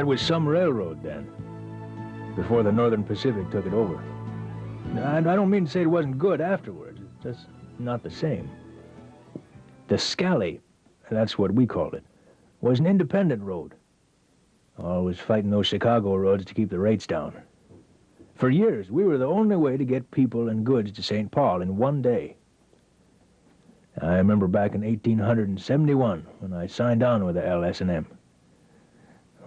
That was some railroad then, before the Northern Pacific took it over. I don't mean to say it wasn't good afterwards. It's just not the same. The Scally, that's what we called it, was an independent road. Always fighting those Chicago roads to keep the rates down. For years, we were the only way to get people and goods to St. Paul in one day. I remember back in 1871 when I signed on with the L.S.N.M.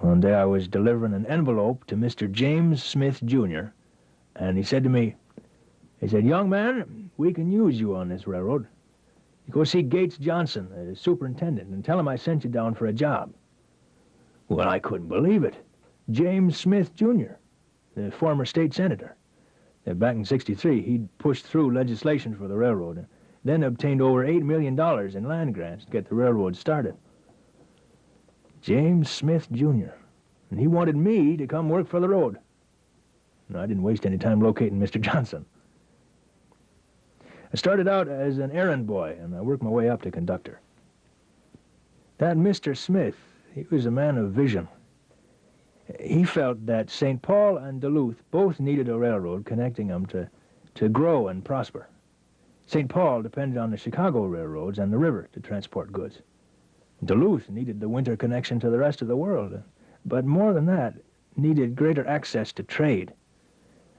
One day I was delivering an envelope to Mr. James Smith, Jr., and he said to me, he said, "Young man, we can use you on this railroad. You go see Gates Johnson, the superintendent, and tell him I sent you down for a job." Well, I couldn't believe it. James Smith, Jr., the former state senator. Back in '63, he'd pushed through legislation for the railroad, and then obtained over $8 million in land grants to get the railroad started. James Smith, Jr., and he wanted me to come work for the road. No, I didn't waste any time locating Mr. Johnson. I started out as an errand boy, and I worked my way up to conductor. That Mr. Smith, he was a man of vision. He felt that St. Paul and Duluth both needed a railroad connecting them to grow and prosper. St. Paul depended on the Chicago railroads and the river to transport goods. Duluth needed the winter connection to the rest of the world, but more than that, needed greater access to trade.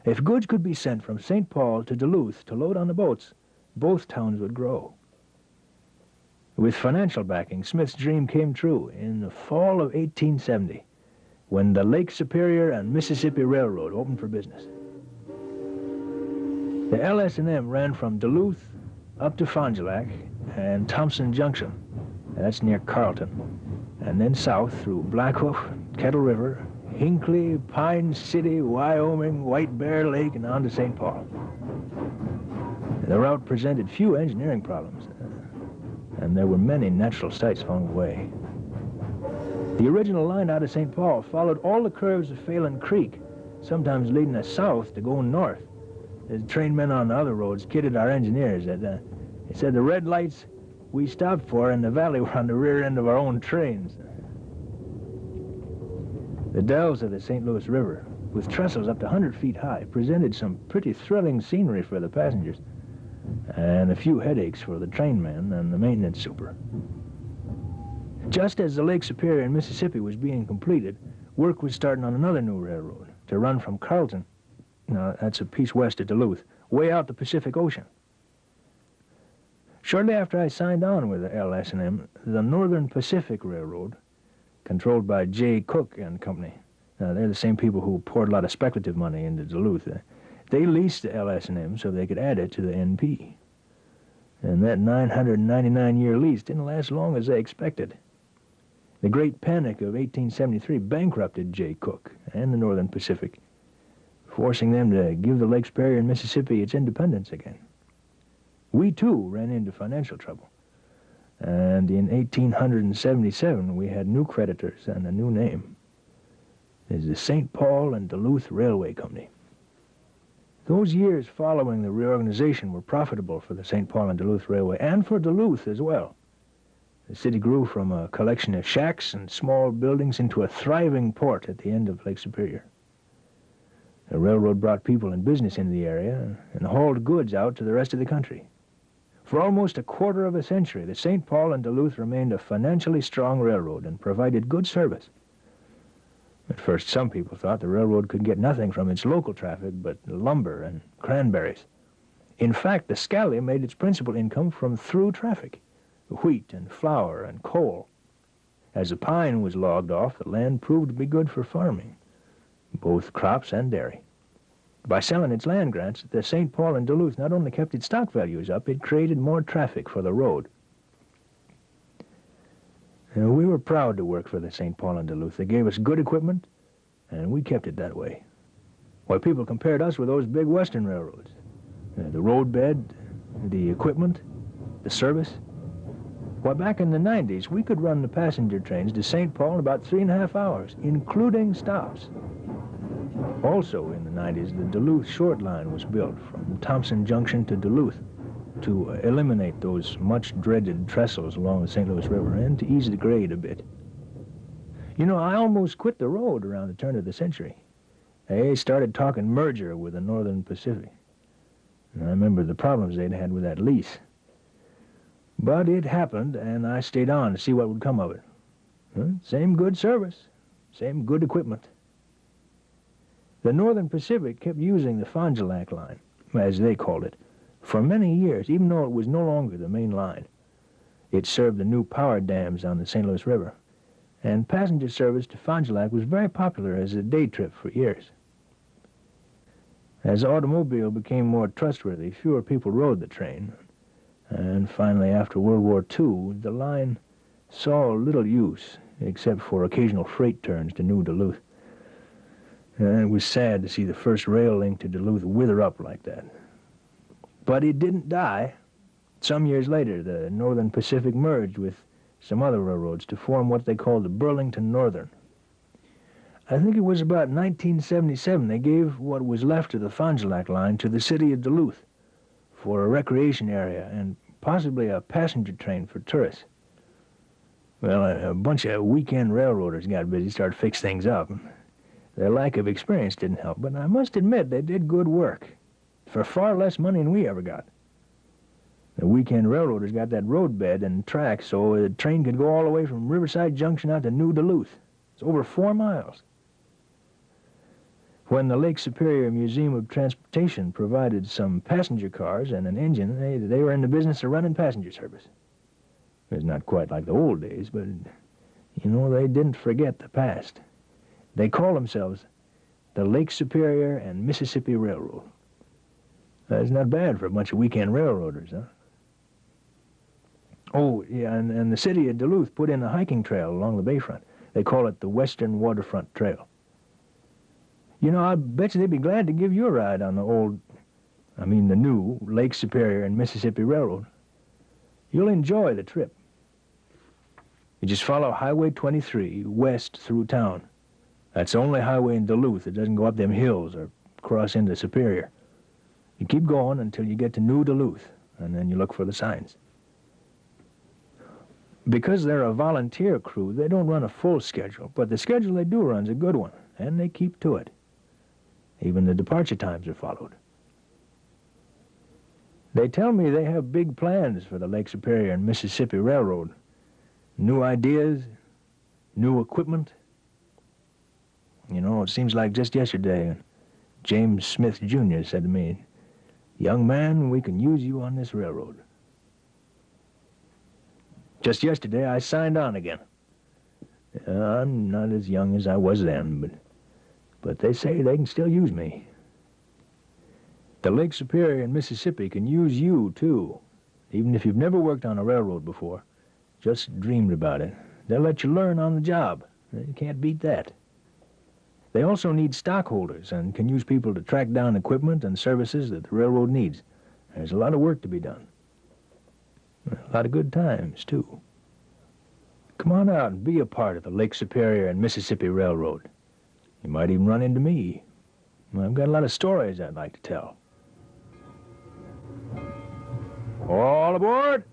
If goods could be sent from St. Paul to Duluth to load on the boats, both towns would grow. With financial backing, Smith's dream came true in the fall of 1870, when the Lake Superior and Mississippi Railroad opened for business. The L.S.N.M. ran from Duluth up to Fond du Lac and Thompson Junction, that's near Carlton, and then south through Blackhoof, Kettle River, Hinckley, Pine City, Wyoming, White Bear Lake, and on to St. Paul. The route presented few engineering problems, and there were many natural sights along the way. The original line out of St. Paul followed all the curves of Phelan Creek, sometimes leading us south to go north. The train men on the other roads kidded our engineers that they said the red lights we stopped for in the valley were on the rear end of our own trains. The dells of the St. Louis River, with trestles up to 100 feet high, presented some pretty thrilling scenery for the passengers, and a few headaches for the trainmen and the maintenance super. Just as the Lake Superior in Mississippi was being completed, work was starting on another new railroad to run from Carlton, now that's a piece west of Duluth, way out the Pacific Ocean. Shortly after I signed on with the L.S.N.M., the Northern Pacific Railroad, controlled by J. Cook and Company, now they're the same people who poured a lot of speculative money into Duluth, they leased the L.S.N.M. so they could add it to the NP. And that 999-year lease didn't last long as they expected. The Great Panic of 1873 bankrupted J. Cook and the Northern Pacific, forcing them to give the Lake Superior and Mississippi its independence again. We, too, ran into financial trouble. And in 1877, we had new creditors and a new name. It's the St. Paul and Duluth Railway Company. Those years following the reorganization were profitable for the St. Paul and Duluth Railway, and for Duluth as well. The city grew from a collection of shacks and small buildings into a thriving port at the end of Lake Superior. The railroad brought people and business into the area and hauled goods out to the rest of the country. For almost a quarter of a century, the St. Paul and Duluth remained a financially strong railroad and provided good service. At first, some people thought the railroad could get nothing from its local traffic but lumber and cranberries. In fact, the Scally made its principal income from through traffic, wheat and flour and coal. As the pine was logged off, the land proved to be good for farming, both crops and dairy. By selling its land grants, the St. Paul and Duluth not only kept its stock values up, it created more traffic for the road. And we were proud to work for the St. Paul and Duluth. They gave us good equipment, and we kept it that way. Why, people compared us with those big western railroads. The roadbed, the equipment, the service. Why, back in the 90s, we could run the passenger trains to St. Paul in about 3.5 hours, including stops. Also in the 90s, the Duluth Short Line was built from Thompson Junction to Duluth to eliminate those much-dreaded trestles along the St. Louis River and to ease the grade a bit. You know, I almost quit the road around the turn of the century. They started talking merger with the Northern Pacific. And I remember the problems they'd had with that lease. But it happened, and I stayed on to see what would come of it. Same good service, same good equipment. The Northern Pacific kept using the Fond du Lac line, as they called it, for many years, even though it was no longer the main line. It served the new power dams on the St. Louis River, and passenger service to Fond du Lac was very popular as a day trip for years. As the automobile became more trustworthy, fewer people rode the train, and finally, after World War II, the line saw little use, except for occasional freight turns to New Duluth. And it was sad to see the first rail link to Duluth wither up like that. But it didn't die. Some years later, the Northern Pacific merged with some other railroads to form what they called the Burlington Northern. I think it was about 1977 they gave what was left of the Fond du Lac line to the city of Duluth for a recreation area and possibly a passenger train for tourists. Well, a bunch of weekend railroaders got busy, started to fix things up. Their lack of experience didn't help, but I must admit they did good work for far less money than we ever got. The weekend railroaders got that roadbed and track so a train could go all the way from Riverside Junction out to New Duluth. It's over 4 miles. When the Lake Superior Museum of Transportation provided some passenger cars and an engine, they were in the business of running passenger service. It was not quite like the old days, but, you know, they didn't forget the past. They called themselves the Lake Superior and Mississippi Railroad. That's not bad for a bunch of weekend railroaders, huh? Oh, yeah, and the city of Duluth put in a hiking trail along the bayfront. They call it the Western Waterfront Trail. You know, I bet you they'd be glad to give you a ride on the new Lake Superior and Mississippi Railroad. You'll enjoy the trip. You just follow Highway 23 west through town. That's the only highway in Duluth that doesn't go up them hills or cross into Superior. You keep going until you get to New Duluth, and then you look for the signs. Because they're a volunteer crew, they don't run a full schedule, but the schedule they do run's a good one, and they keep to it. Even the departure times are followed. They tell me they have big plans for the Lake Superior and Mississippi Railroad. New ideas, new equipment. You know, it seems like just yesterday, James Smith Jr. said to me, "Young man, we can use you on this railroad." Just yesterday, I signed on again. I'm not as young as I was then, but they say they can still use me. The Lake Superior and Mississippi can use you, too. Even if you've never worked on a railroad before, just dreamed about it. They'll let you learn on the job. You can't beat that. They also need stockholders and can use people to track down equipment and services that the railroad needs. There's a lot of work to be done. A lot of good times, too. Come on out and be a part of the Lake Superior and Mississippi Railroad. You might even run into me. I've got a lot of stories I'd like to tell. All aboard!